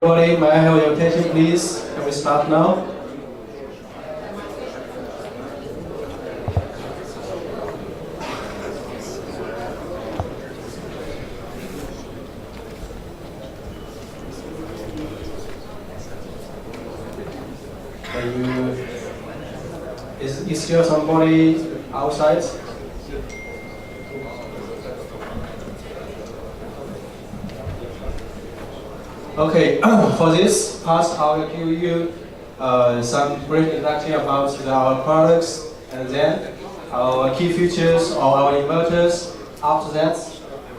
Everybody, may I have your attention, please? Can we start now? Is still somebody outside? Okay, for this part, I will give you some brief introduction about our products, and then our key features of our inverters. After that,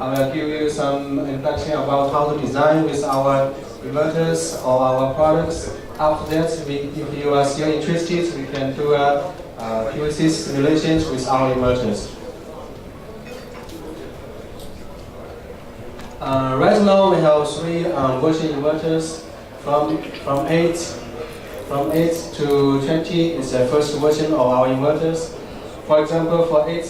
I will give you some introduction about how to design with our inverters or our products. After that, if you are still interested, we can do a PVC simulations with our inverters. Right now we have three version inverters from 8 to 20 is the first version of our inverters. For example, for 8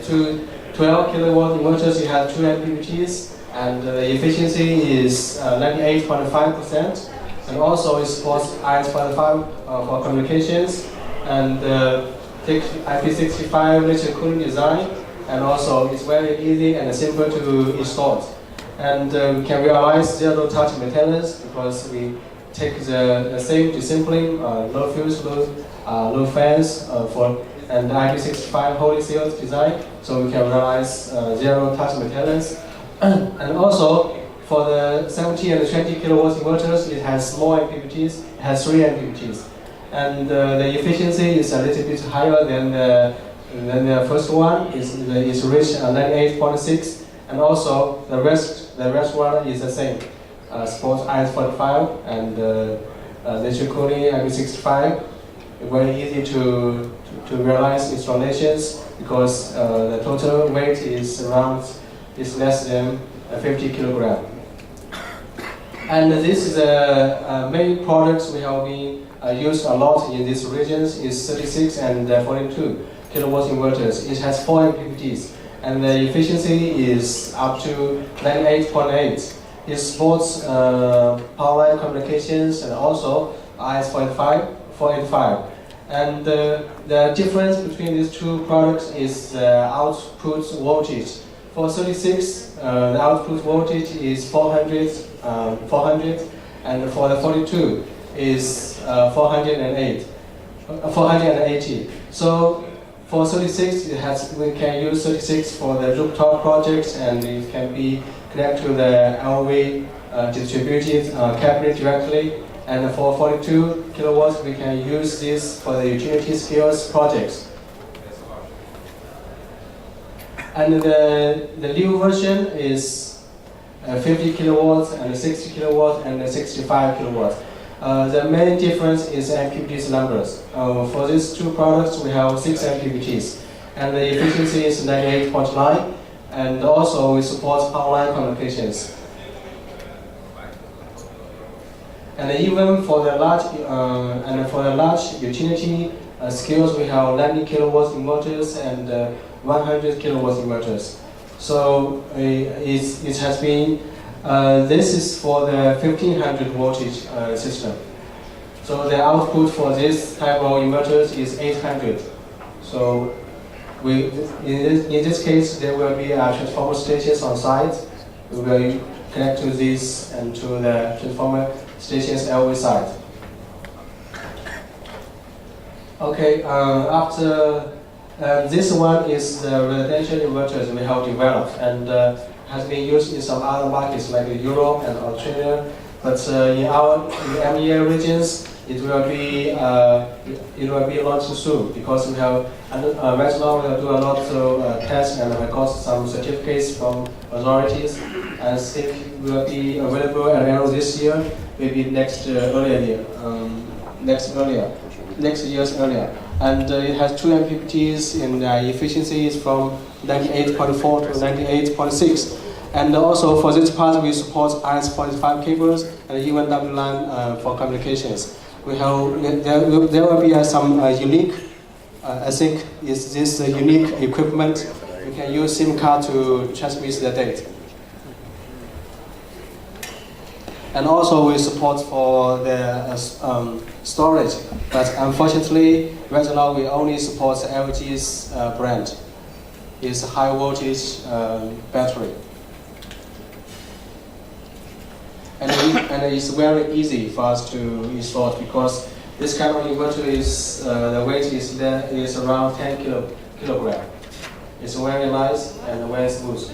to 12 kilowatt inverters, you have 2 MPPTs, and the efficiency is 98.5%, and also it supports IS-45 for communications, and take IP65 liquid cooling design. And also, it's very easy and simple to install. And we can realize zero-touch maintenance because we take the same desampling, low fuse, low fans and IP65 holy sealed design, so we can realize zero-touch maintenance. And also, for the 70 and 20 kilowatt inverters, it has more MPPTs. It has 3 MPPTs, and the efficiency is a little bit higher than the first one is reached 98.6, and also the rest one is the same. Supports IS-45 and liquid cooling IP65. Very easy to realize installations because the total weight is less than 50 kilogram. And this is the main products we have been used a lot in these regions is 36 and 42. Kilowatt inverters. It has 4 MPPTs, and the efficiency is up to 98.8. It supports power line communications and also IS-485. And the difference between these two products is output voltage. For 36, the output voltage is 400, and for the 42 is 480. So for 36, we can use 36 for the rooftop projects, and it can be connected to the LV distributed cabinet directly. And for 42 kilowatts, we can use this for the utility scales projects. And the new version is 50 kilowatts and 60 kilowatts and 65 kilowatts. The main difference is MPPTs numbers. For these two products, we have 6 MPPTs, and the efficiency is 98.9, and also we support power line communications. And even for the large utility scales, we have 90 kilowatt inverters and 100 kilowatt inverters. So it has been. This is for the 1500 voltage system. So the output for this type of inverters is 800. So in this case, there will be transformer stations on site. We will connect to this and to the transformer stations LV side. Okay, after this one is the residential inverters we have developed, and has been used in some other markets like Europe and Australia, but in our MEA regions, it will be launched soon because we have right now we will do a lot of tests and we got some certificates from authorities, and think will be available at the end of this year, maybe next year's earlier. And it has 2 MPPTs, and the efficiency is from 98.4 to 98.6. And also for this part, we support IS-45 cables and even W-line for communications. There will be some unique, I think, is this unique equipment. We can use SIM card to transmit the data. And also we support for the storage, but unfortunately right now we only support LG's brand. It's a high voltage battery. And it's very easy for us to install because this kind of inverter is the weight is around 10 kilogram. It's very nice and very smooth.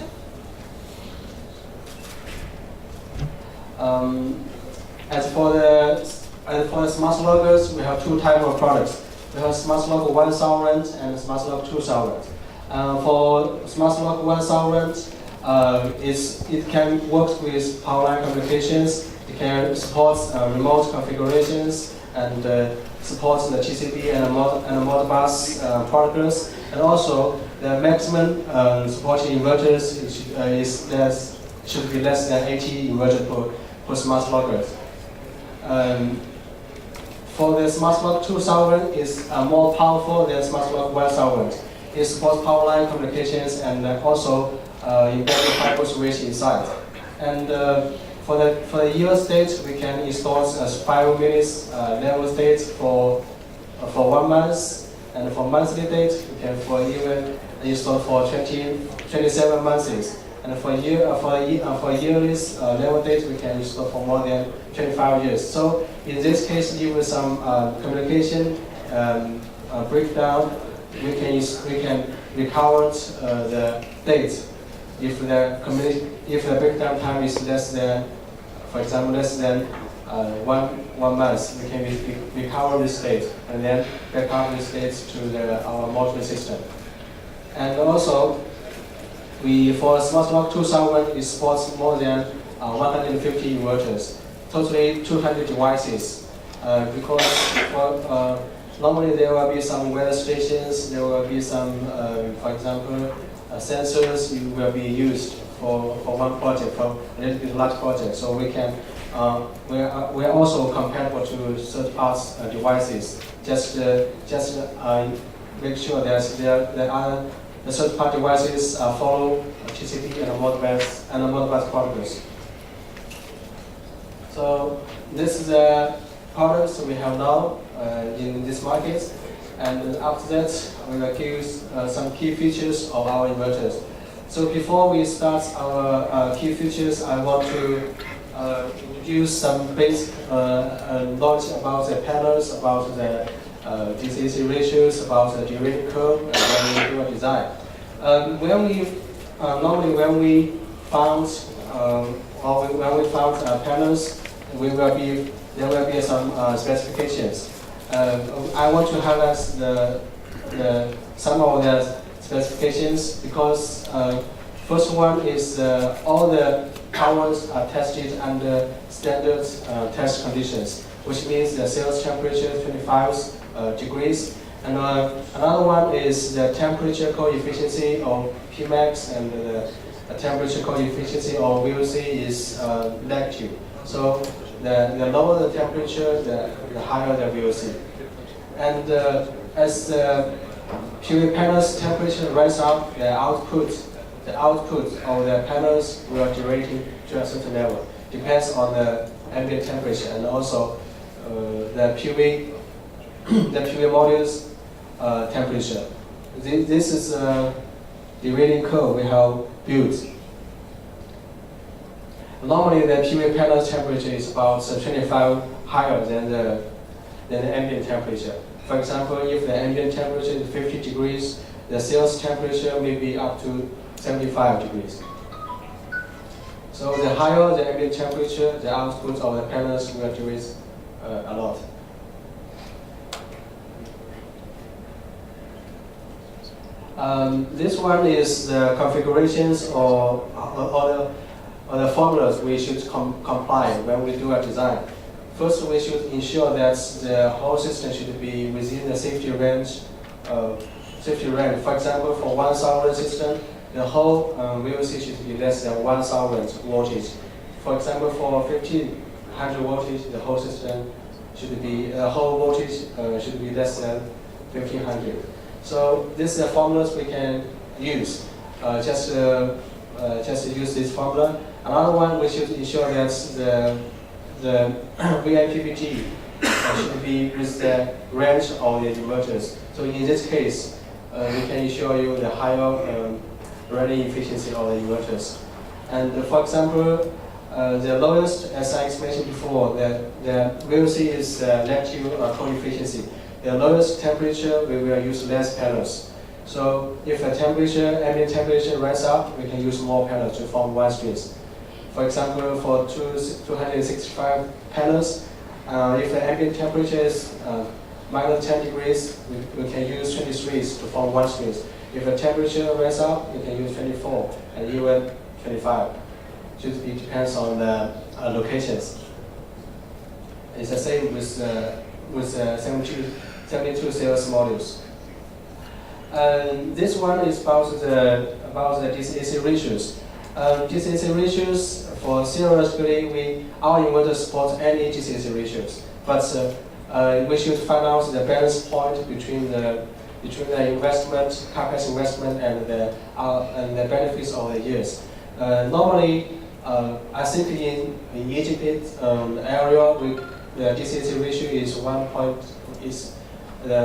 As for the smart loggers, we have two types of products. We have smart logger 1000 and smart logger 2000. For smart logger 1000, it can work with power line communications. It can support remote configurations and supports the TCP and Modbus protocols. And also, the maximum supported inverters should be less than 80 inverters per smart logger. For the smart logger 2000, is more powerful than smart logger 1000. It supports power line communications and also embedded fiber switch inside. And for the year state, we can install 5 minutes level state for 1 month, and for monthly date, we can even install for 27 months. And for yearly level date, we can install for more than 25 years. So in this case, even some communication breakdown, we can recover the date if the breakdown time is less than, for example, less than 1 month. We can recover this date and then back up this date to our module system. And also, for Smart Lock 2000, it supports more than 150 inverters, totally 200 devices. Because normally there will be some weather stations, there will be some, for example, sensors will be used for one project, for a little bit large project. So we can, we are also compatible to third-party devices. Just make sure that the third-party devices follow TCP and Modbus protocols. So this is the products we have now in this market, and after that we will give you some key features of our inverters. So before we start our key features, I want to introduce some basic knowledge about the panels, about the DC ratios, about the derivative curve, and when we do a design. Normally when we found panels, there will be some specifications. I want to highlight some of the specifications because first one is all the towers are tested under standard test conditions, which means the sales temperature 25 degrees. And another one is the temperature coefficient of Pmax, and the temperature coefficient of VOC is negative. So the lower the temperature, the higher the VOC. And as the PV panels temperature rises up, the output of the panels will degrade to a certain level. Depends on the ambient temperature and also the PV module's temperature. This is the rating curve we have built. Normally, the PV panel temperature is about 25 higher than the ambient temperature. For example, if the ambient temperature is 50 degrees, the sales temperature may be up to 75 degrees. So the higher the ambient temperature, the output of the panels will decrease a lot. This one is the configurations or the formulas we should comply when we do a design. First, we should ensure that the whole system should be within the safety range. For example, for 1000 system, the whole VOC should be less than 1000 voltage. For example, for 1500 voltage, the whole system should be whole voltage should be less than 1500. So these are formulas we can use. Just use this formula. Another one, we should ensure that the VIPPT should be with the range of the inverters. So in this case, we can show you the higher running efficiency of the inverters. And for example, the lowest, as I mentioned before, the VOC is negative co-efficiency. The lowest temperature, we will use less panels. So if a ambient temperature rise up, we can use more panels to form one strings. For example, for 265 panels, if the ambient temperature is minus 10 degrees, we can use 23 to form one string. If the temperature rises up, you can use 24 and even 25. It depends on the locations. It's the same with 72 cells modules. And this one is about the DC-AC ratios. DC-AC ratios, for theoretically, our inverter supports any DC-AC ratios, but we should find out the balance point between the investment, CapEx investment, and the benefits of the years. Normally, I think in Egypt area, the DC-AC ratio is the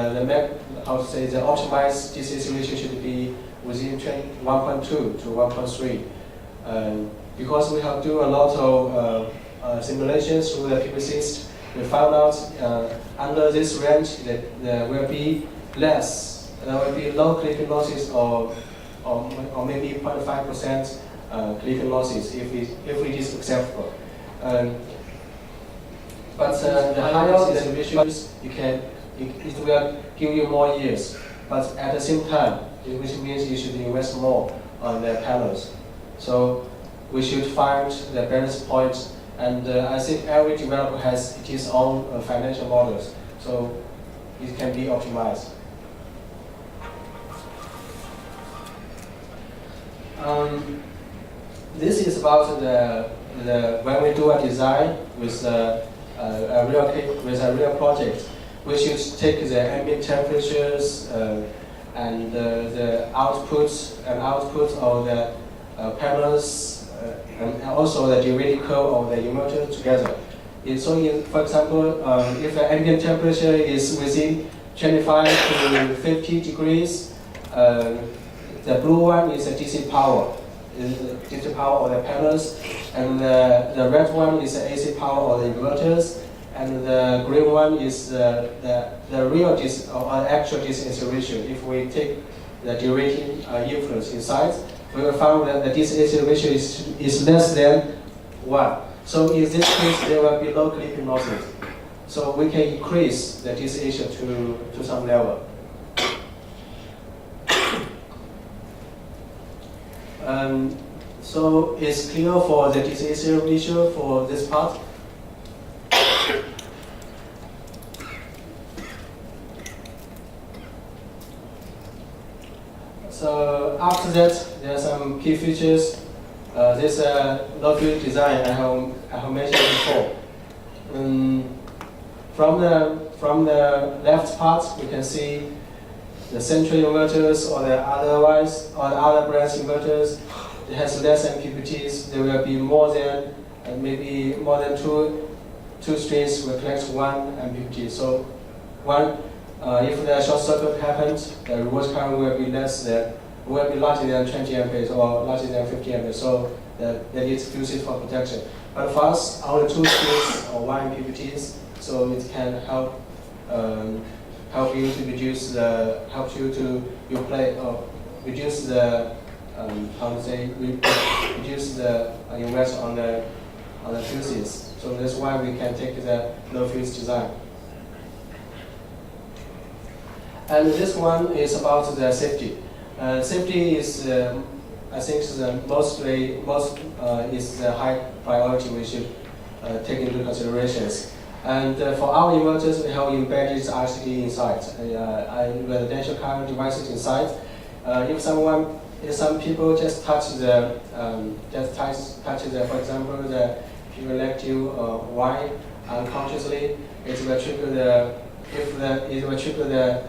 optimized DC-AC ratio should be within 1.2 to 1.3. Because we have do a lot of simulations through the PPCs, we found out under this range that there will be less. There will be low clipping losses or maybe 0.5% clipping losses if it is acceptable. But the higher the ratios, it will give you more years. But at the same time, which means you should invest more on the panels. So we should find the balance point. And I think every developer has its own financial models, so it can be optimized. This is about when we do a design with a real project, we should take the ambient temperatures and the outputs of the panels. And also the derivative curve of the inverter together. So, for example, if the ambient temperature is within 25 to 50 degrees, the blue one is the DC power of the panels, and the red one is the AC power of the inverters, and the green one is the real DC or actual DC ratio. If we take the derivative influence inside, we will find that the DC-AC ratio is less than 1. So in this case, there will be low clipping losses. So we can increase the DC-AC to some level. So it's clear for the DC-AC ratio for this part. So after that, there are some key features. This low-field design I have mentioned before. From the left part, we can see the central inverters or the other branch inverters. It has less MPPTs. There will be more than maybe more than two strings will collect one MPPT. So if the short circuit happens, the reverse current will be larger than 20 amperes or larger than 50 amperes. So they need to use it for protection. But for us, only 2 strings or 1 MPPTs, so it can help you to reduce the reduce the invest on the fuses. So that's why we can take the low fuse design. And this one is about the safety. Safety is, I think, is the high priority we should take into considerations. And for our inverters, we have embedded RCD inside, residential current devices inside. If some people just touch for example, the elective wire unconsciously, it will trigger the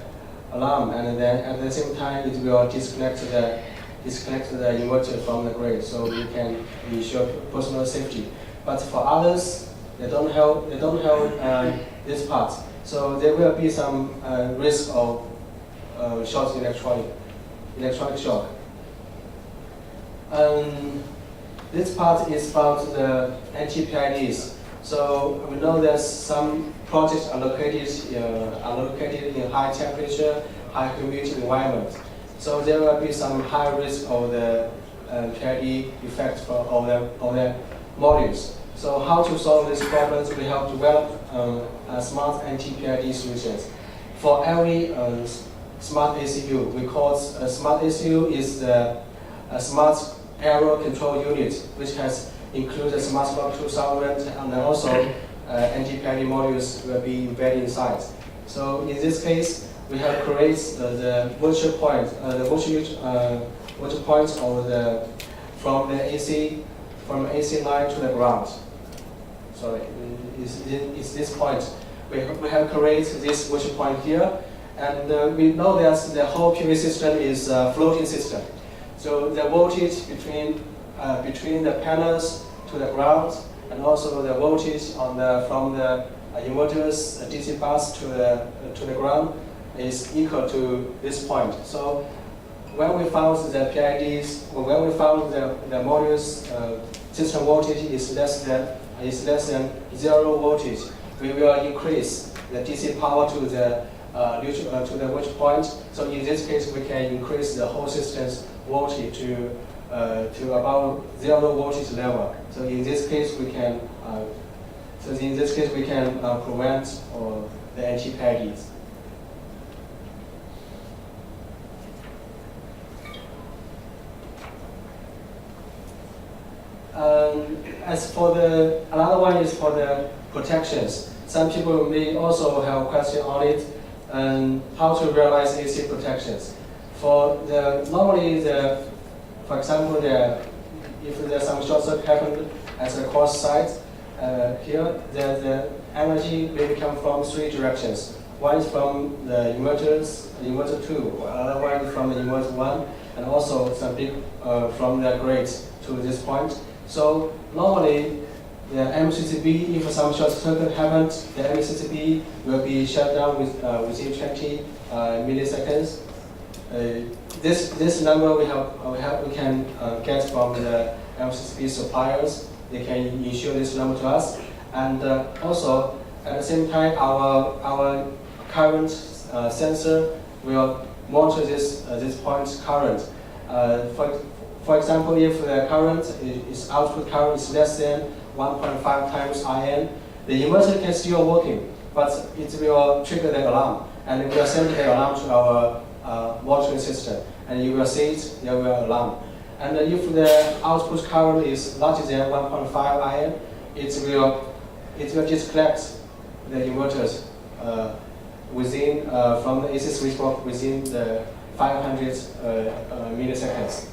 alarm, and then at the same time it will disconnect the inverter from the grid, so we can ensure personal safety. But for others, They don't hold this part. So there will be some risk of short electronic shock. This part is about the anti-PIDs. So we know there's some projects are located in high temperature, high humidity environment. So there will be some high risk of the PID effect of the modules. So how to solve these problems? We have developed smart anti-PID solutions. For every smart ECU, we call a smart ECU is a smart error control unit, which has included smart lock 2000 and also anti-PID modules will be embedded inside. So in this case, we have created the virtual point, virtual point of from the AC line to the ground. Sorry, it's this point. We have created this virtual point here, and we know that the whole PV system is a floating system. So the voltage between the panels to the ground, and also the voltage from the inverters DC bus to the ground is equal to this point. So when we found the PIDs, or when we found the module's system voltage is less than 0 voltage, we will increase the DC power to the virtual point. So in this case, we can increase the whole system's voltage to about 0 voltage level. So in this case, we can prevent the anti-PIDs. As for another one is for the protections. Some people may also have a question on it, and how to realize AC protections. For for example, if there's some short circuit happen at the cross site, here the energy may come from 3 directions. One is from the inverter 2, another one is from the inverter 1, and also some big from the grid to this point. So normally, the MCCB, if some short circuit happens, the MCCB will be shut down within 20 milliseconds. This number we can get from the MCCB suppliers. They can issue this number to us, and also at the same time, our current sensor will monitor this point current. For example, if the output current is less than 1.5 times IN, the inverter can still working, but it will trigger the alarm, and it will send the alarm to our monitoring system, and you will see it, there will alarm. And if the output current is larger than 1.5 IN, it will disconnect the inverters from the AC switchboard within the 500 milliseconds.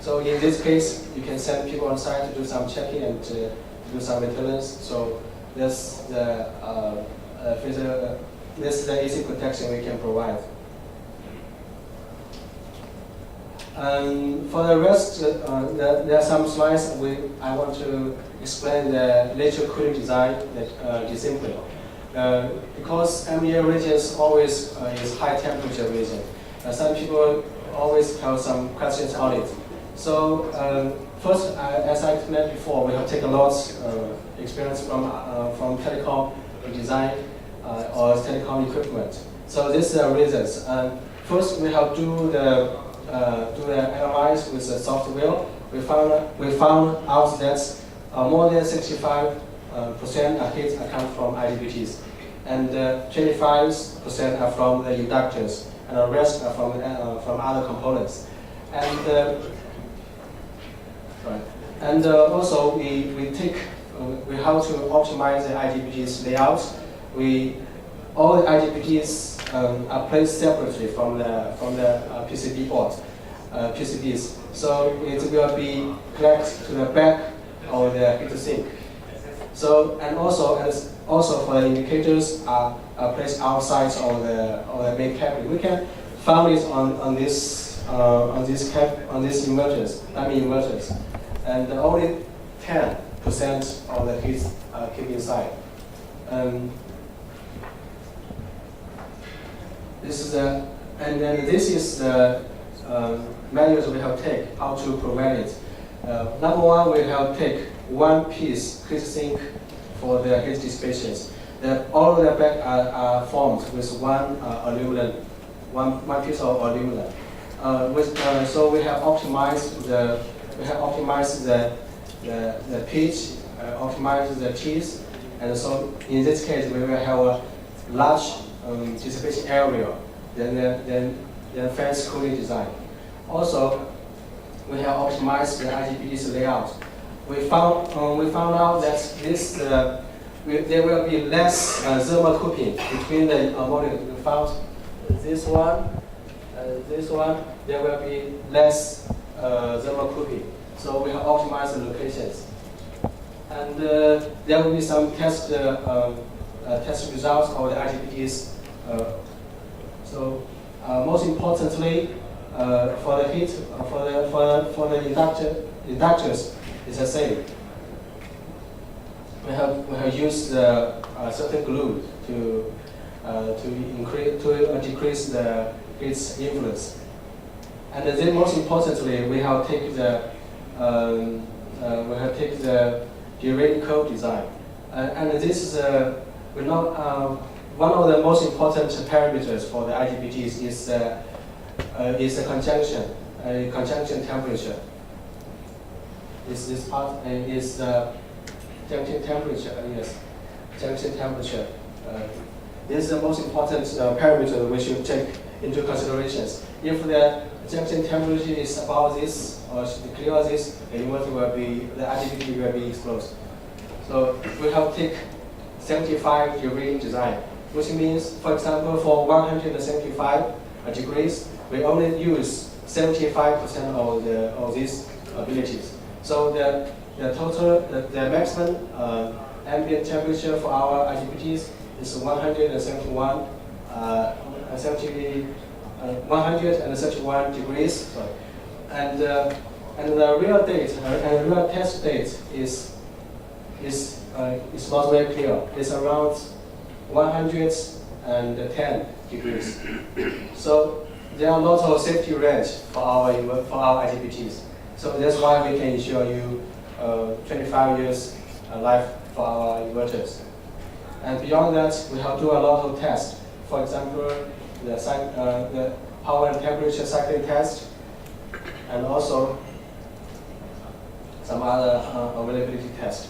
So in this case, you can send people on site to do some checking and to do some maintenance. So this is the AC protection we can provide. For the rest, there are some slides I want to explain the lateral cooling design simply. Because MEA regions always is high temperature region. Some people always have some questions on it. So first, as I explained before, we have taken a lot of experience from telecom design or telecom equipment. So these are reasons. First, we have do the analyze with the software. We found out that more than 65% of heat come from IGBTs, and 25% are from the inductors, and the rest are from other components. And also we have to optimize the IGBTs layout. All the IGBTs are placed separately from the PCB board, PCBs. So it will be connected to the back of the heatsink. So and also for the indicators are placed outside of the main cabinet. We can found it on these inverters, dummy inverters, and only 10% of the heat keep inside. This is the, and then this is the measures we have take how to prevent it. Number one, we have take one piece heat sink for the heat dissipations. All of the back are formed with one aluminum, one piece of aluminum. So we have optimized the pitch, optimized the teeth, and so in this case we will have a large dissipation area than fans cooling design. Also, we have optimized the IGBT's layout. We found out that this there will be less thermal cooling between the modules. We found this one, there will be less thermal cooling. So we have optimized the locations. And there will be some test results of the IGBTs. So most importantly, for the heat, for the inductors, it's the same. We have used certain glue to decrease the heat's influence. And then most importantly, we have taken the direct code design. And this is one of the most important parameters for the IGBTs is the conjunction temperature. This part is the junction temperature. Yes, junction temperature. This is the most important parameter we should take into considerations. If the junction temperature is above this or clear this, the IGBT will be exposed. So we have to take 75-degree design, which means, for example, for 175 degrees, we only use 75% of these abilities. So the maximum ambient temperature for our IGBTs is 171 degrees. Sorry. And the real date and real test date is not very clear. It's around 110 degrees. So there are lots of safety range for our IGBTs. So that's why we can ensure you 25 years life for our inverters. And beyond that, we have to do a lot of tests. For example, the power and temperature cycling test, and also some other availability test.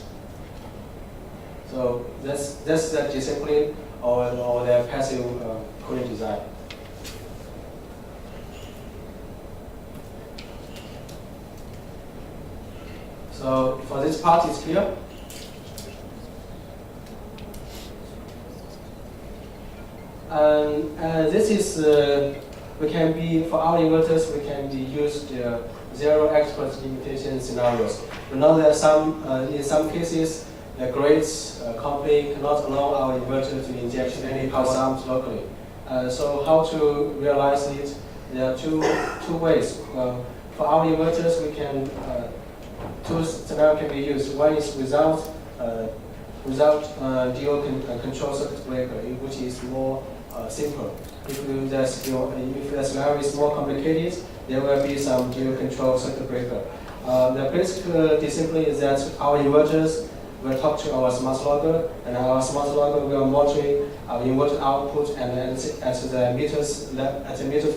So that's the discipline or the passive cooling design. So for this part, it's clear. And this is for our inverters, we can be used zero export limitation scenarios. We know that in some cases, the grid company cannot allow our inverter to inject any power sums locally. So how to realize it? There are two ways. For our inverters, we can two scenarios can be used. One is without dual control circuit breaker, which is more simple. If the scenario is more complicated, there will be some dual control circuit breaker. The basic discipline is that our inverters will talk to our smart logger, and our smart logger will monitor our inverter output and at the meter's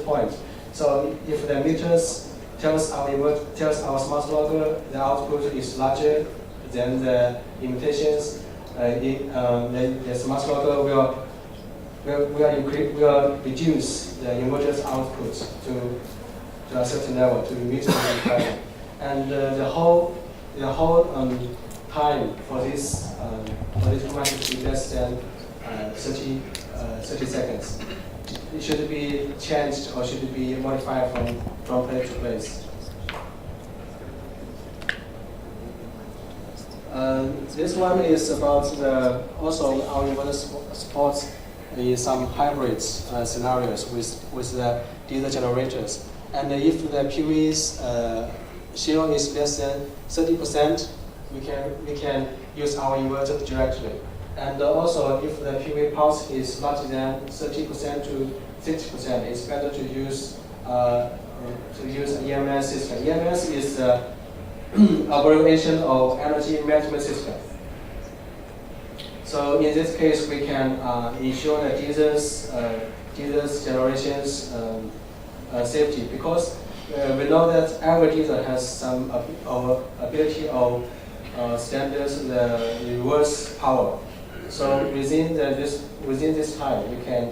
point. So if the meters tells our smart logger the output is larger than the limitations, the smart logger will reduce the inverter's output to a certain level to meet the requirement. And the whole time for this command should be less than 30 seconds. It should be changed or should be modified from place to place. This one is about also our inverter supports some hybrid scenarios with the diesel generators. And if the PV's share is less than 30%, we can use our inverter directly. And also, if the PV pulse is larger than 30% to 60%, it's better to use EMS system. EMS is abbreviation of energy management system. So in this case, we can ensure that diesel's generations safety, because we know that every diesel has some ability of standards the reverse power. So within this time, we can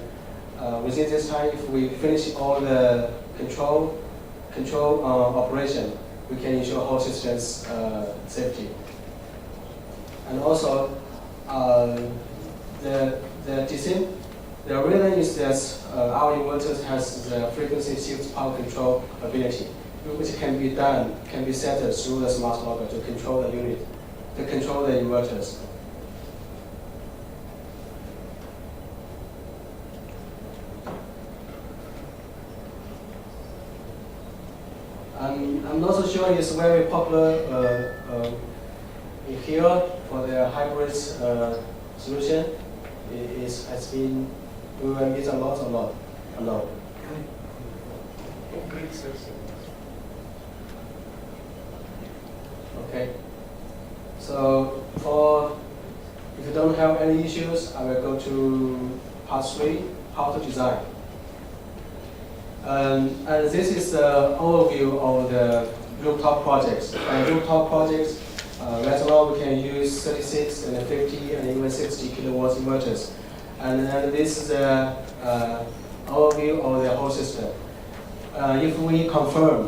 if we finish all the control operation, we can ensure whole system's safety. And also, the reason is that our inverters has the frequency shift power control ability, which can be set through the smart logger to control the unit, to control the inverters. I'm not so sure it's very popular here for the hybrid solution. We will meet a lot. Okay. So if you don't have any issues, I will go to part 3, how to design. And this is the overview of the rooftop projects. Rooftop projects, right now we can use 36 and 50 and even 60 kilowatts inverters. And then this is the overview of the whole system. If we confirm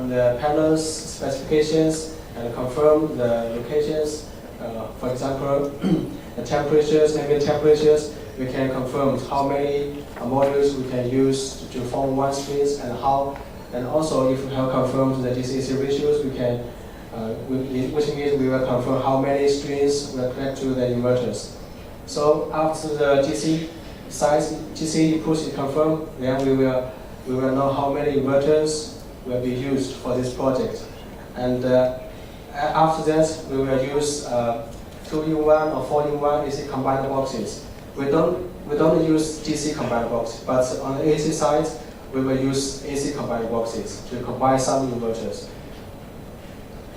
the panels specifications and confirm the locations, for example, the temperatures, ambient temperatures, we can confirm how many modules we can use to form one strings, and also if we have confirmed the DC ratios, we can, which means we will confirm how many strings will connect to the inverters. So after the DC input is confirmed, then we will know how many inverters will be used for this project. And after that, we will use 2-in-1 or 4-in-1 AC combiner boxes. We don't use DC combiner boxes, but on the AC side, we will use AC combiner boxes to combine some inverters.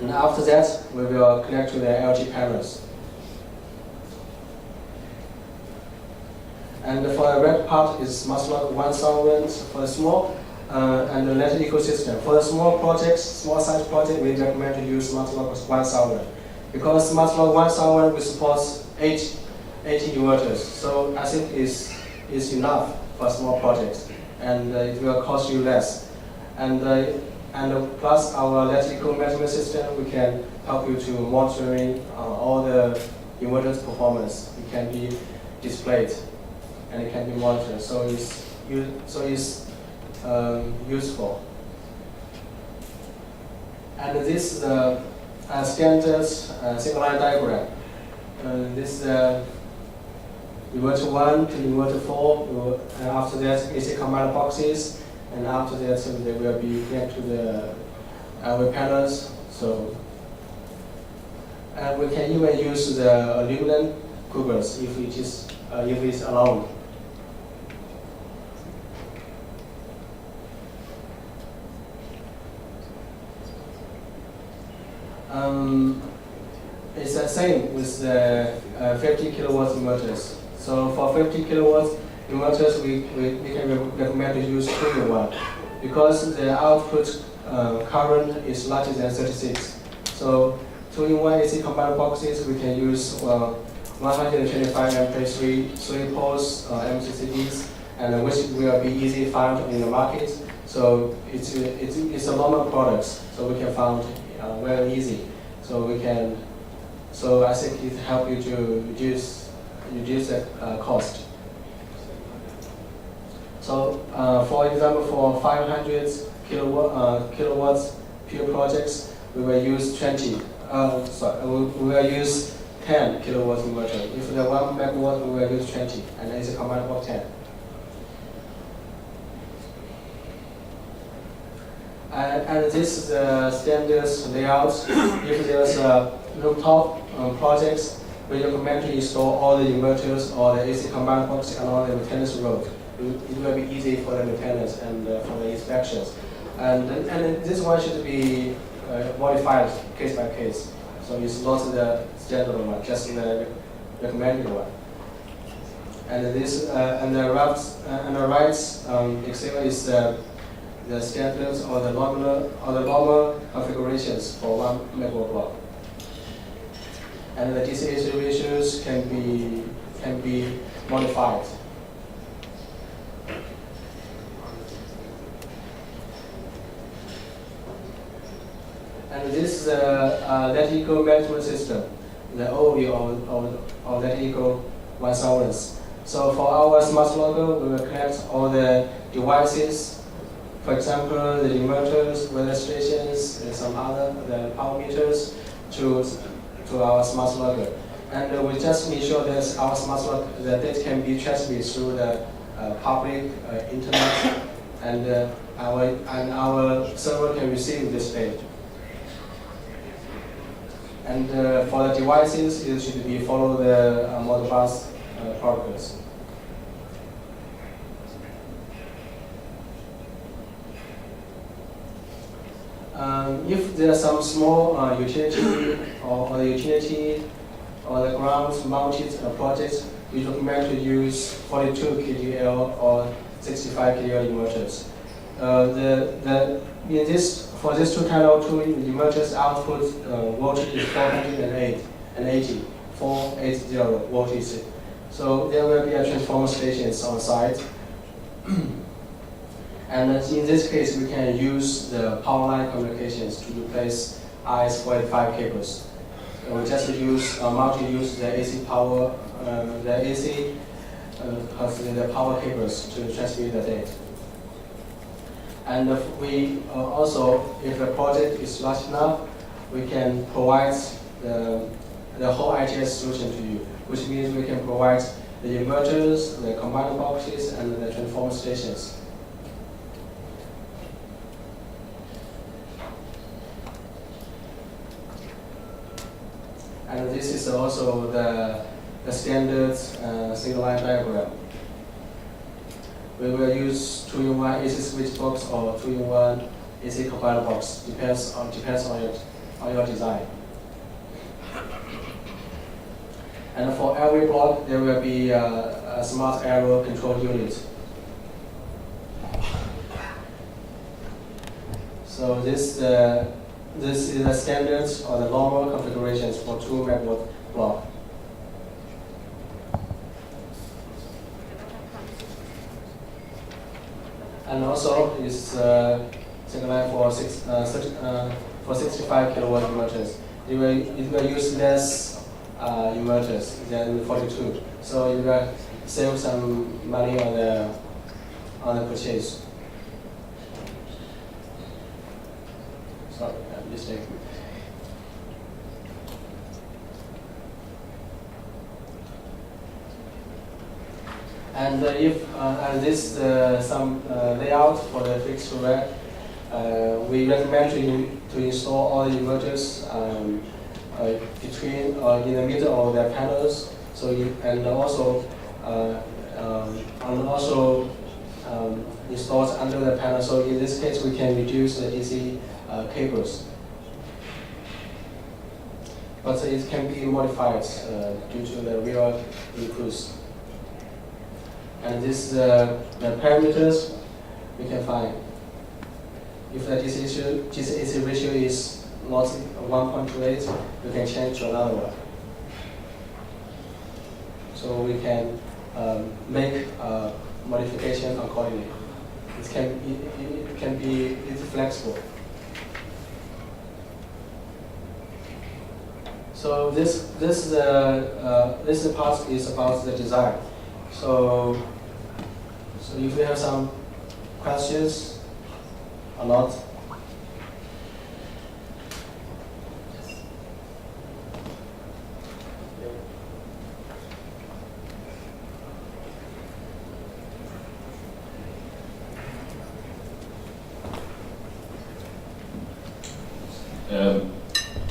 And after that, we will connect to the LG panels. And for the red part is SmartLock 1000 for the small and the LED ecosystem. For the small projects, small size project, we recommend to use SmartLock 1000 because SmartLock 1000 will support 80 inverters. So I think is enough for small projects, and it will cost you less. And plus our electrical management system, we can help you to monitoring all the inverters performance. It can be displayed and it can be monitored. So it's useful. And this is a standard single line diagram. This is inverter 1 to inverter 4, and after that AC combiner boxes, and after that they will be connected to the LV panels. So, and we can even use the aluminum coolers if it's allowed. It's the same with the 50 kilowatt inverters. So for 50 kilowatt inverters, we can recommend to use 2-in-1 because the output current is larger than 36. So 2-in-1 AC combiner boxes, we can use 125 ampere 3 poles MCCDs, and which will be easy found in the market. So it's a normal product, so we can find very easy. So I think it helps you to reduce the cost. So for example, for 500 kilowatts pure projects, we will use 20. We will use 10 kilowatts inverter. If the 1 megawatt, we will use 20, and it's a combined of 10. And this is the standard layout. If there's a rooftop projects, we recommend to install all the inverters or the AC combiner box along the maintenance road. It will be easy for the maintenance and for the inspections. And this one should be modified case by case. So it's not the standard one, just the recommended one. And this and the right example is the standards or the normal configurations for 1 megawatt block. And the DC-AC ratios can be modified. And this is the Net Eco management system, the overview of Net Eco 1000. So for our smart logger, we will connect all the devices, for example, the inverters, weather stations, and some other the power meters to our smart logger. And we just make sure that our smart logger, the data can be transmitted through the public internet, and our server can receive this data. And for the devices, it should be follow the Modbus protocols. If there are some small utility or the utility or the ground-mounted projects, we recommend to use 42 kDL or 65 kDL inverters. For this two channel two inverters, output voltage is 480 voltage. So there will be a transformer stations on site. And in this case, we can use the power line communications to replace RS-485 cables. So we just multi-use the AC power, the AC, the power cables to transmit the data. And we also, if the project is large enough, we can provide the whole ITS solution to you, which means we can provide the inverters, the combiner boxes, and the transformer stations. And this is also the standard single line diagram. We will use 2-in-1 AC switch box or 2-in-1 AC combiner box. Depends on your design. And for every block, there will be a smart arrow control unit. So this is the standards or the normal configurations for 2 megawatt block. And also is single line for 65 kilowatt inverters. It will use less inverters than 42, so it will save some money on the purchase. Sorry, mistake. And if this some layout for the fixed rack, we recommend to install all the inverters between in the middle of the panels. So installed under the panel. So in this case, we can reduce the DC cables. But it can be modified due to the real inputs. And this is the parameters we can find. If the DC-AC ratio is not 1.28, we can change to another one. So we can make modification accordingly. It's flexible. So this part is about the design. So if you have some questions or not.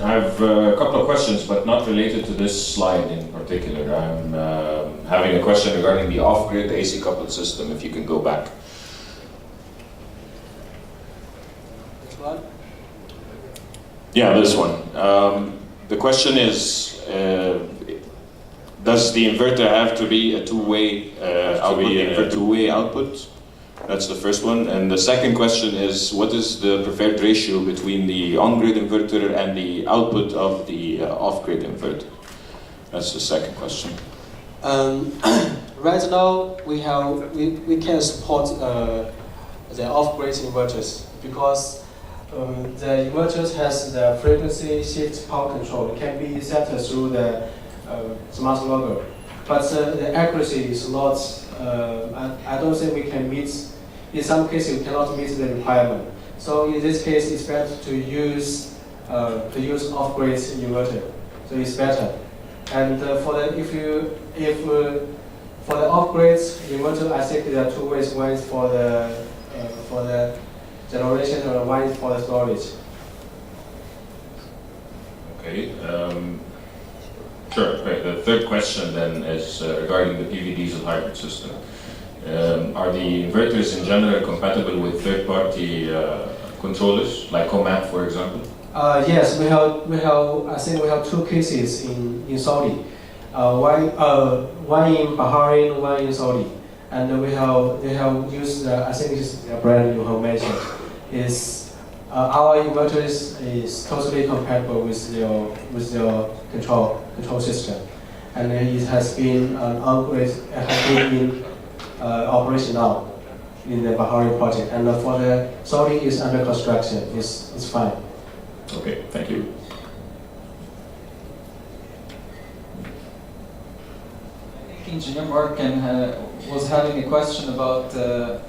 I have a couple of questions, but not related to this slide in particular. I'm having a question regarding the off-grid AC coupled system, if you can go back. Which one? Yeah, this one. The question is, does the inverter have to be a two-way output? That's the first one. And the second question is, what is the preferred ratio between the on-grid inverter and the output of the off-grid inverter? That's the second question. Right now, we can support the off-grid inverters because the inverters has the frequency shift power control. It can be set through the smart logger, but the accuracy is not. I don't think we can meet. In some cases, we cannot meet the requirement. So in this case, it's better to use off-grid inverter. So it's better. And for the off-grid inverter, I think there are two ways. One is for the generation, and one is for the storage. Okay. Sure. Okay. The third question then is regarding the PV diesel hybrid system. Are the inverters in general compatible with third-party controllers, like COMAP, for example? Yes, we have. I think we have two cases in Saudi. One in Bahrain, one in Saudi, and they have used. I think it's a brand you have mentioned. Our inverters is totally compatible with your control system, and it has been in operation now in the Bahrain project, and for the Saudi is under construction. It's fine. Okay, thank you. I think Engineer Markin was having a question about the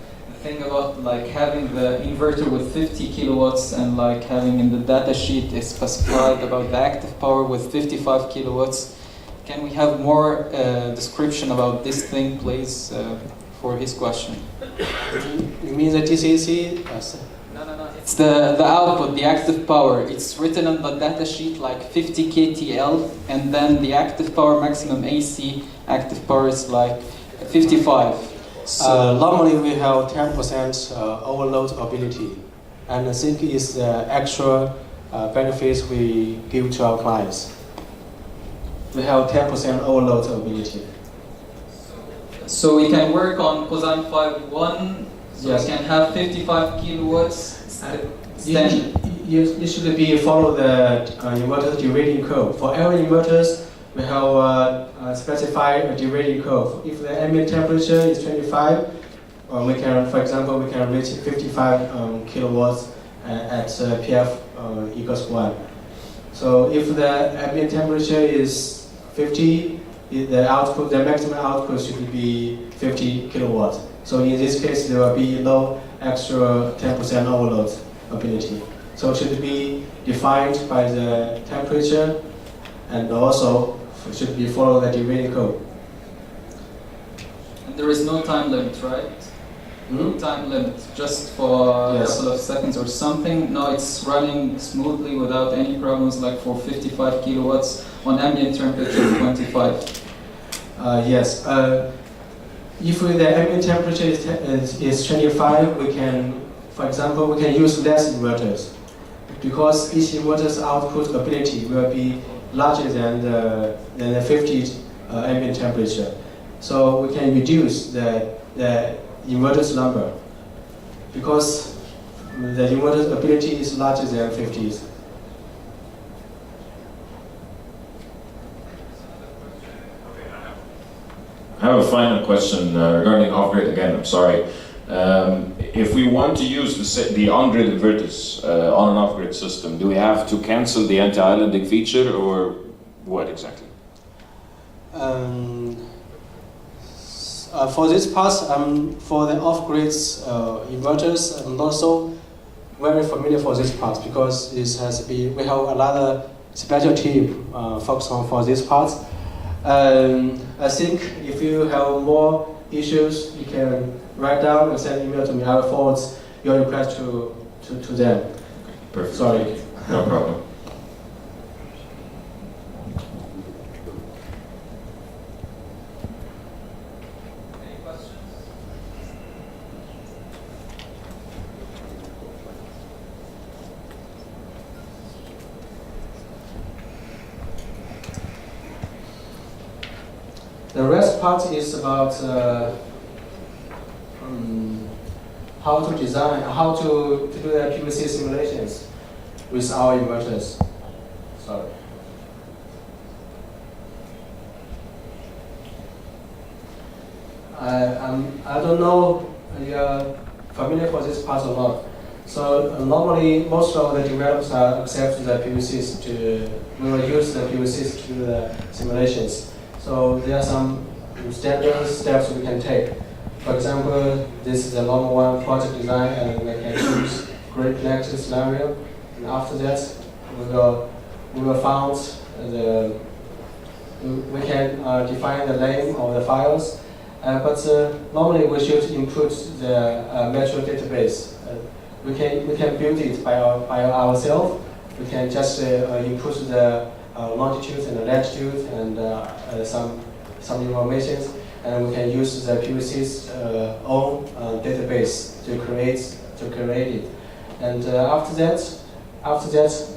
thing about like having the inverter with 50 kilowatts and like having in the data sheet is specified about the active power with 55 kilowatts. Can we have more description about this thing, please, for his question? You mean the DCAC? No. It's the output, the active power. It's written on the data sheet like 50 kTL, and then the active power maximum AC active power is like 55. So normally we have 10% overload ability, and I think it's the extra benefits we give to our clients. We have 10% overload ability. So we can work on cosine 5.1, so yes. We can have 55 kilowatts. You should follow the inverter derating curve. For every inverters, we have specified a derating curve. If the ambient temperature is 25, we can, for example, we can reach 55 kilowatts at PF equals 1. So if the ambient temperature is 50, the maximum output should be 50 kilowatts. So in this case, there will be no extra 10% overload ability. So it should be defined by the temperature, and also should be follow the derating curve. And there is no time limit, right? No time limit, just for a couple of seconds or something. No, it's running smoothly without any problems, like for 55 kilowatts on ambient temperature 25. Yes. If the ambient temperature is 25, we can, for example, we can use less inverters, because each inverter's output ability will be larger than the 50 ambient temperature. So we can reduce the inverter's number, because the inverter's ability is larger than 50. I have a final question regarding off-grid again, I'm sorry. If we want to use the on-grid inverters on an off-grid system, do we have to cancel the anti-islanding feature, or what exactly? For this part, for the off-grid inverters, I'm not so very familiar for this part, because we have another special team focused on for this part. I think if you have more issues, you can write down and send email to me. I will forward your request to them. Perfect. Sorry. No problem. next part is about how to design, how to do the PVC simulations with our inverters. Sorry. I don't know if you are familiar with this part or not. So normally, most of the developers accept the PVCs we will use the PVCs to do the simulations. So there are some standard steps we can take. For example, this is the normal one project design, and we can choose grid connection scenario. And after that, we will found we can define the name of the files. But normally we should input the metro database. We can build it by ourselves. We can just input the longitude and the latitude and some information, and we can use the PVC's own database to create it. And after that,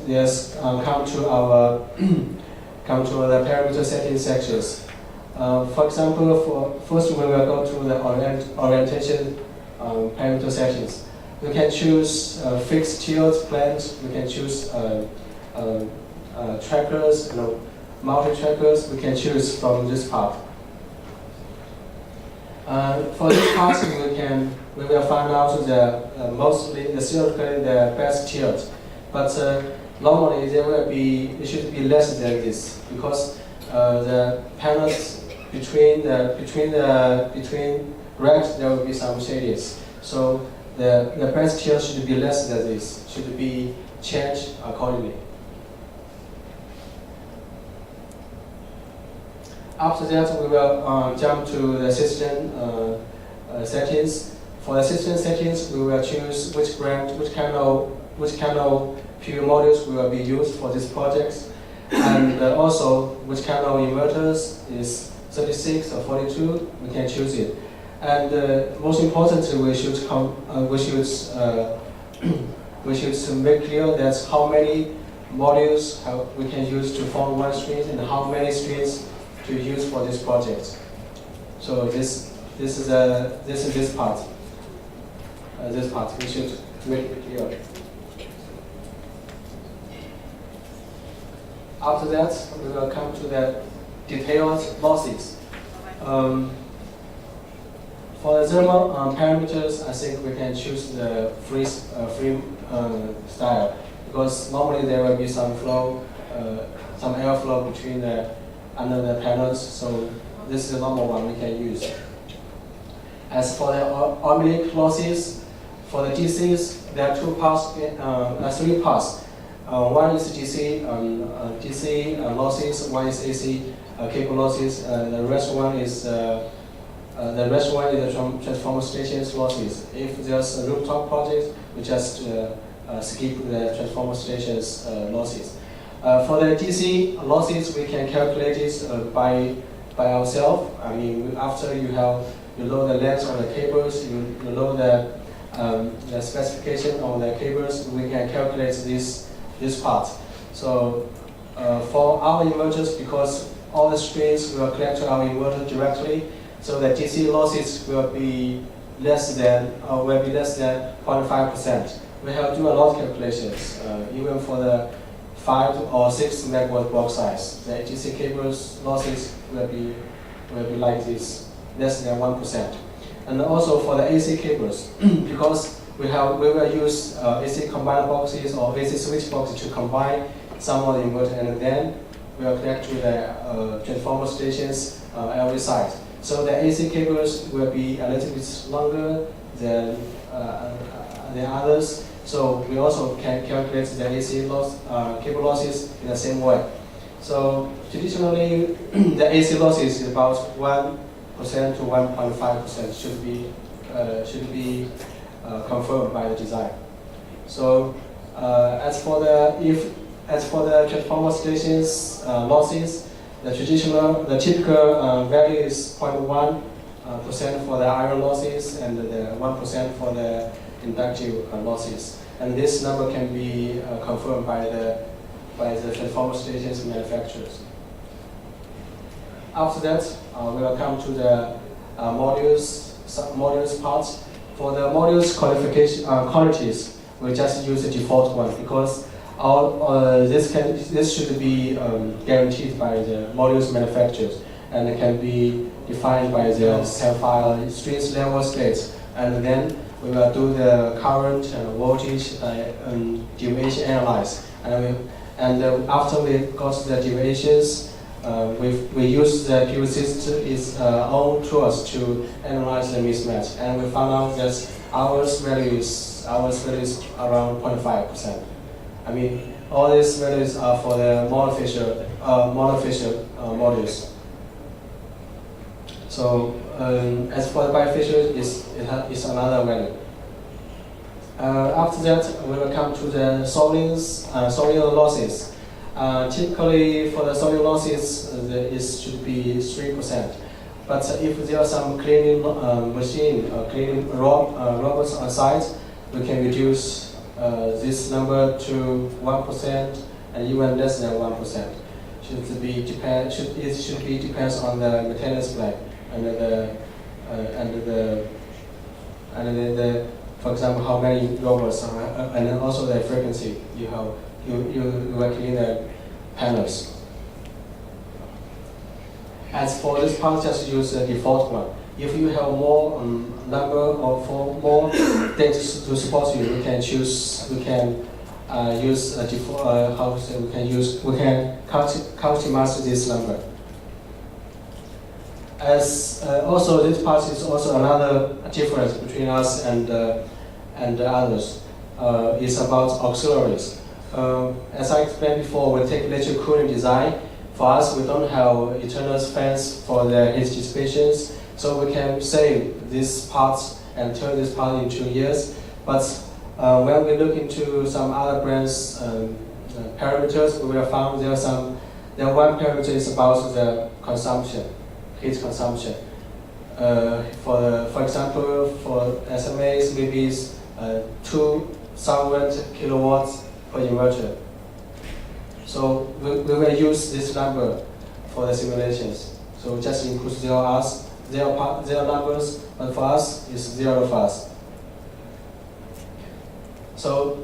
yes, come to the parameter setting sections. For example, first we will go to the orientation parameter settings. We can choose fixed tilt plans. We can choose trackers, multi-trackers. We can choose from this part. For this part, we will find out theoretically the best tilt, but normally it should be less than this, because the panels between racks there will be some shadings. So the best tilt should be less than this, should be changed accordingly. After that, we will jump to the system settings. For the system settings, we will choose which brand, which kind of PV modules will be used for this project, and also which kind of inverters is 36 or 42. We can choose it. And most importantly, we should make clear that how many modules we can use to form one string and how many strings to use for this project. So this is this part. This part we should make it clear. After that, we will come to the detailed losses. For the thermal parameters, I think we can choose the free style, because normally there will be some flow, some airflow between under the panels. So this is the normal one we can use. As for the ohmic losses, for the DCs, there are three parts. One is DC losses, one is AC cable losses, and the rest one is the transformer stations losses. If there's a rooftop project, we just skip the transformer stations losses. For the DC losses, we can calculate it by ourselves. I mean, after you know the length of the cables, you know the specification of the cables, we can calculate this part. So for our inverters, because all the strings will connect to our inverter directly, so the DC losses will be less than 0.5%. We have to do a lot of calculations, even for the 5 or 6 megawatt block size. The DC cables losses will be like this, less than 1%. And also for the AC cables, because we will use AC combiner boxes or AC switch boxes to combine some of the inverter, and then we will connect to the transformer stations every side. So the AC cables will be a little bit longer than others. So we also can calculate the AC cable losses in the same way. So traditionally, the AC losses is about 1% to 1.5% should be confirmed by the design. So as for the transformer stations losses, the typical value is 0.1% for the iron losses and the 1% for the inductive losses. And this number can be confirmed by the transformer stations manufacturers. After that, we will come to the modules part. For the modules qualities, we just use the default one because this should be guaranteed by the modules manufacturers, and it can be defined by the cell file strings level states, and then we will do the current and voltage deviation analyze, and after we got the deviations, we use the PV system's own tools to analyze the mismatch, and we found out that ours value is around 0.5%. I mean, all these values are for the monofacial modules. So as for the bifacial, it's another value. After that, we will come to the solenoid losses. Typically, for the solenoid losses, it should be 3%. But if there are some cleaning machine or cleaning robots on site, we can reduce this number to 1% and even less than 1%. It should be depends on the maintenance plan and the for example, how many robots and then also the frequency you will clean the panels. As for this part, just use the default one. If you have more number or for more data to support you, we can choose. We can use a default. We can customize this number. As also, this part is also another difference between us and the others. It's about auxiliaries. As I explained before, we take electric cooling design. For us, we don't have internal fans for the heat dissipations, so we can save this part and turn this part into years. But when we look into some other brands' parameters, we will find there one parameter is about the consumption, heat consumption. For example, for SMAs, maybe it's 2,000 kilowatts per inverter. So we will use this number for the simulations. So just include their numbers, but for us, it's 0 for us. So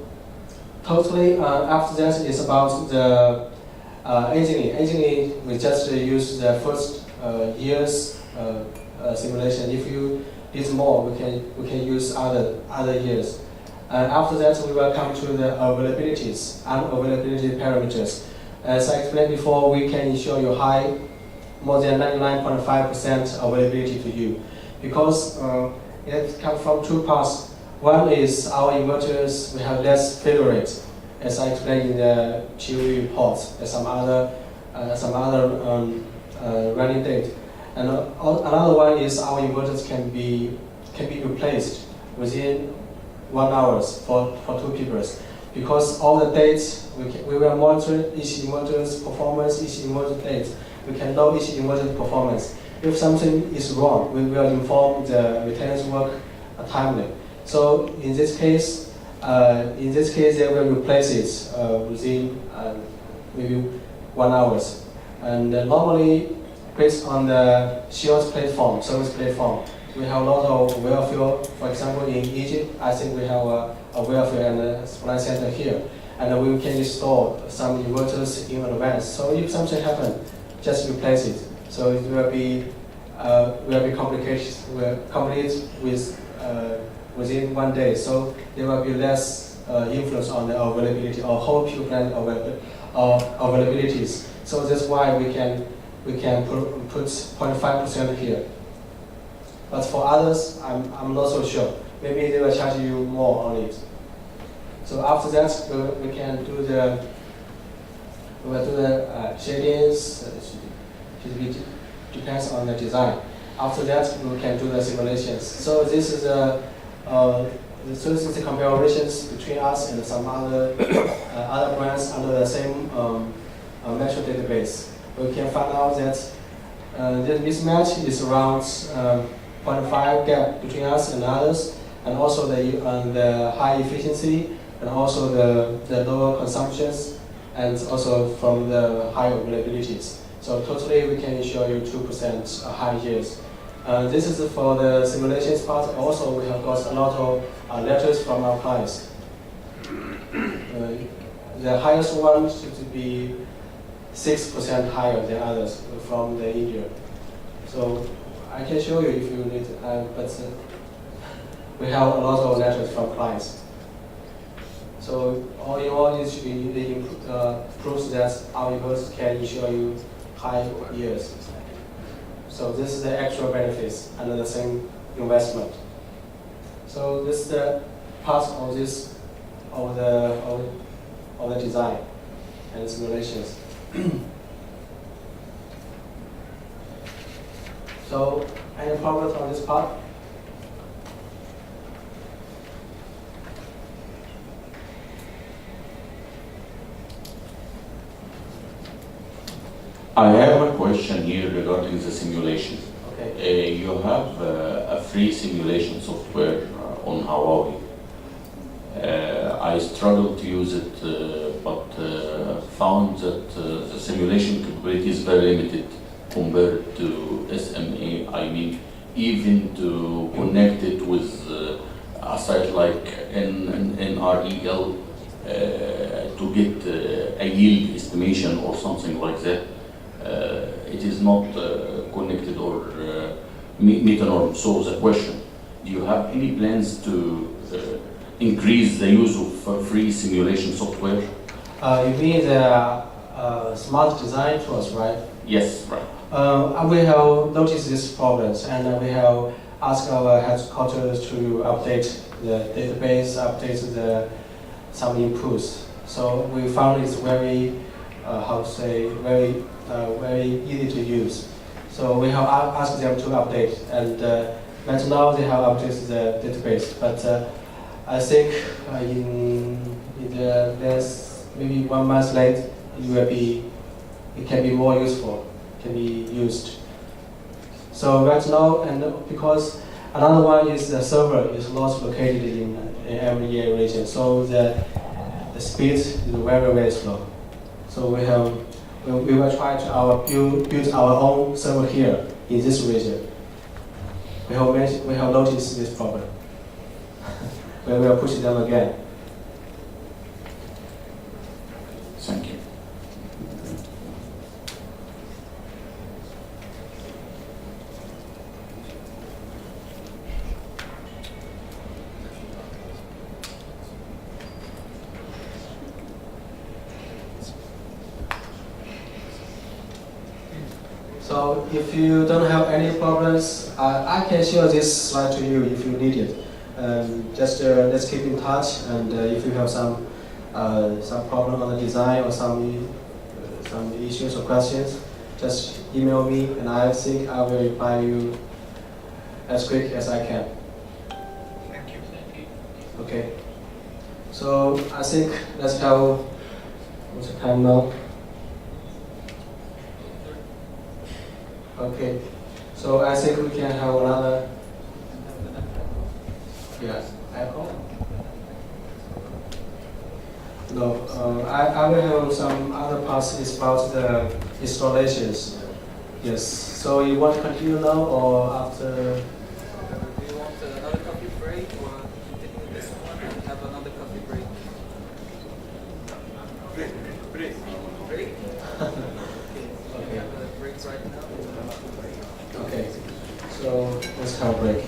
totally, after that is about the engineering. Engineering, we just use the first year's simulation. If you need more, we can use other years. And after that, we will come to the availabilities and availability parameters. As I explained before, we can ensure you high, more than 99.5% availability to you, because it comes from two parts. One is our inverters, we have less failure rate, as I explained in the PV report. There's some other running date. And another one is our inverters can be replaced within 1 hour for 2 people, because all the dates we will monitor each inverter's performance, each inverter date. We can know each inverter's performance. If something is wrong, we will inform the maintenance work timely. So in this case, they will replace it within maybe 1 hour. And normally, based on the shared platform, service platform, we have a lot of welfare. For example, in Egypt, I think we have a welfare and a supply center here, and we can install some inverters in advance. So if something happens, just replace it. So it will be complicated. Will complete within 1 day. So there will be less influence on the availability or whole PV plant availabilities. So that's why we can put 0.5% here. But for others, I'm not so sure. Maybe they will charge you more on it. So after that, we can do the shadings. It depends on the design. After that, we can do the simulations. So this is the comparisons between us and some other brands under the same metro database. We can find out that this mismatch is around 0.5 gap between us and others, and also the high efficiency, and also the lower consumptions, and also from the high availabilities. So totally we can show you 2% high yields. This is for the simulations part. Also, we have got a lot of letters from our clients. The highest one should be 6% higher than others from the India. So I can show you if you need, but we have a lot of letters from clients. So all in all, it should be proves that our inverters can ensure you high yields. So this is the actual benefits under the same investment. So this is the part of this of the design and simulations. So any problems on this part? I have a question here regarding the simulation. Okay. You have a free simulation software on Huawei. I struggled to use it, but found that the simulation capability is very limited compared to SMA. I mean, even to connect it with a site like NREL to get a yield estimation or something like that. It is not connected or meet a norm. So the question, do you have any plans to increase the use of free simulation software? You mean the smart design tools, right? Yes, right. We have noticed these problems, and we have asked our headquarters to update the database, update some inputs. So we found it's very, very easy to use. So we have asked them to update, and right now they have updated the database. But I think in the next maybe 1 month late, it can be more useful, can be used. So right now, and because another one is the server is not located in every region, so the speed is very, very slow. So we will try to build our own server here in this region. We have noticed this problem. We will push them again. Thank you. So if you don't have any problems, I can show this slide to you if you need it. Just let's keep in touch, and if you have some problem on the design or some issues or questions, just email me, and I think I will reply you as quick as I can. Thank you. Okay. So I think let's have what's the time now? Okay. So I think we can have another. Yes, echo? No, I will have some other parts is about the installations. Yes, so you want to continue now or after? Do you want another coffee break or continue this one and have another coffee break? Break. Break? Okay, so we have a break right now. Okay, so let's have a break.